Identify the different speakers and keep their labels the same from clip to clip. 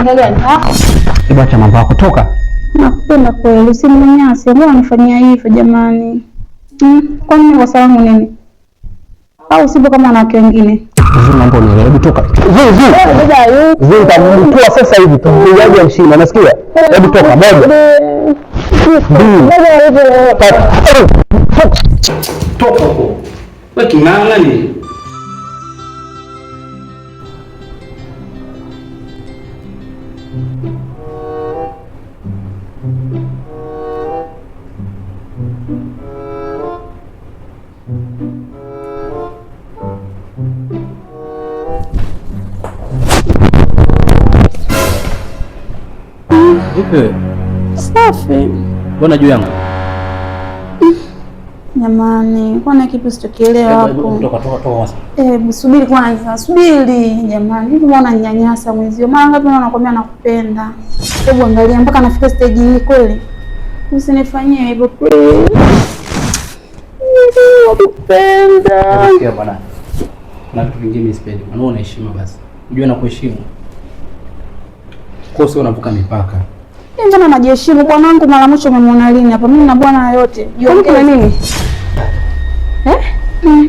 Speaker 1: Ujinga gani?
Speaker 2: Hebu acha mambo yako, toka.
Speaker 1: Nakupenda kweli, usininyanyase. Mbona unifanyia hivyo jamani? Kwani mimi kosa langu nini? Au sipo kama wanawake wengine?
Speaker 2: Zuri mambo ni hebu toka. Zuri nitamtoa sasa hivi tumpigaje mshina, unasikia? Hebu toka moja.
Speaker 3: Toka huko. Wewe king'ang'a ni? Vipi?
Speaker 1: Safi.
Speaker 3: Mbona juu yangu?
Speaker 1: Jamani, kwani kitu usichokielewa hapo?
Speaker 3: Toka.
Speaker 1: Subiri kwanza, subiri jamani. Hivi mbona nyanyasa mwezio? Mara ngapi nakwambia nakupenda? Hebu angalia mpaka nafika stage hii kweli. Usinifanyie hivyo please. Nakupenda.
Speaker 3: Sikia bwana. Na vitu vingine msipendi. Unaona heshima basi. Unajua na kuheshimu. Kwa sababu unavuka mipaka.
Speaker 1: Mbona najiheshimu bwanangu? Mara mwisho umemwona lini hapa? Mimi na bwana yote.
Speaker 4: Kuna nini?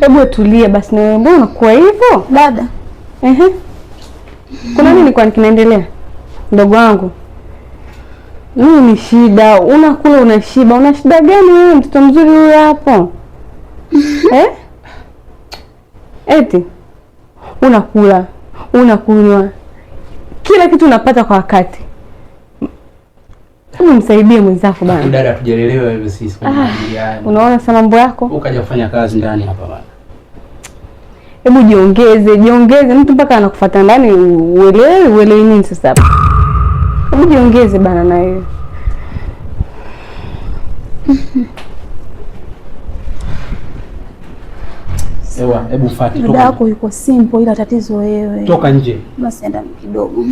Speaker 4: Hebu tulie basi na wewe. Mbona unakuwa hivyo?
Speaker 1: Dada.
Speaker 4: Kuna nini kwani kinaendelea? Ndogo wangu. Nini ni shida? Unakula unashiba. Una shida gani wewe mtoto mzuri huyu hapo? Eti unakula, unakunywa. Kila kitu unapata kwa wakati. Hebu msaidie mwenzako bana.
Speaker 3: Dada tujelelewa hivi sisi kwa ajili ya.
Speaker 4: Unaona sana mambo yako?
Speaker 3: Ukaja kufanya kazi ndani hapa bana.
Speaker 4: Hebu jiongeze. Mtu mpaka anakufuata ndani uelewe nini sasa hapa? Hebu jiongeze bana na wewe.
Speaker 3: Ewa, hebu fuati
Speaker 1: toka. Dada yako yuko simple ila tatizo wewe.
Speaker 3: Toka nje.
Speaker 1: Basi enda kidogo.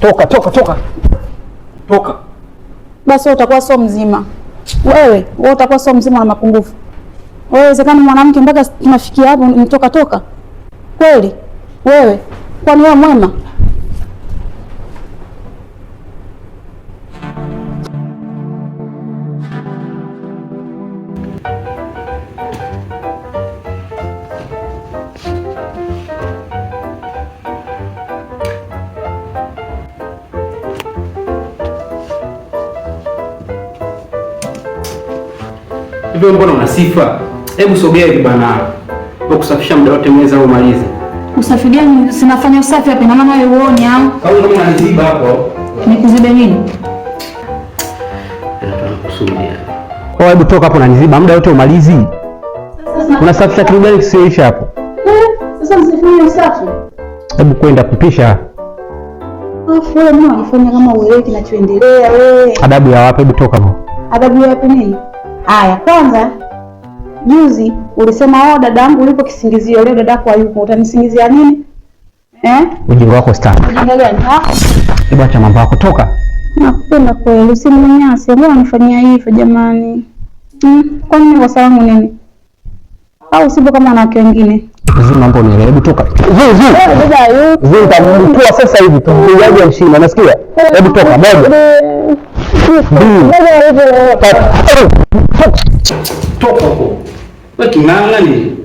Speaker 2: Toka. Toka.
Speaker 1: Basi utakuwa sio mzima. Wewe utakuwa sio mzima na mapungufu. Wewe wezekana mwanamke mpaka tunafikia hapo nitoka. Kweli? Wewe kwani wewe mwema?
Speaker 3: Hivyo mbona una sifa? Hebu sogea hivi bana. Kwa kusafisha muda wote mweza au malize.
Speaker 1: Usafi gani? Sinafanya usafi hapa na mama wewe uone au?
Speaker 3: Au kama unaniziba hapo.
Speaker 1: Nikuzibe nini?
Speaker 3: Tunakusudia.
Speaker 2: Kwa hebu toka hapo unaniziba muda wote umalizi. Unasafisha kitu gani kisiisha hapo?
Speaker 1: Sasa msifanye usafi.
Speaker 2: Hebu kwenda kupisha.
Speaker 1: Wewe mbona unafanya kama uelewi kinachoendelea wewe?
Speaker 2: Adabu ya wapi? Hebu toka hapo.
Speaker 1: Adabu ya wapi nini? Haya, kwanza juzi ulisema dadangu ulipo kisingizio, leo dadako hayupo. Utanisingizia nini?
Speaker 2: Ujinga wako staki.
Speaker 1: Ujinga gani?
Speaker 2: Hebu acha mambo yako, toka.
Speaker 1: Nakupenda kweli, usininyanyase. Mbona unifanyia hivyo jamani? Kwani mimi kosa langu nini? Au sipo kama wanawake wengine?
Speaker 2: Zuri mambo ni hebu toka. Zuri nitamtoa sasa hivi tumpigaje mshina, unasikia? Hebu toka moja.
Speaker 3: Toka huko. Wewe king'ang'a ni?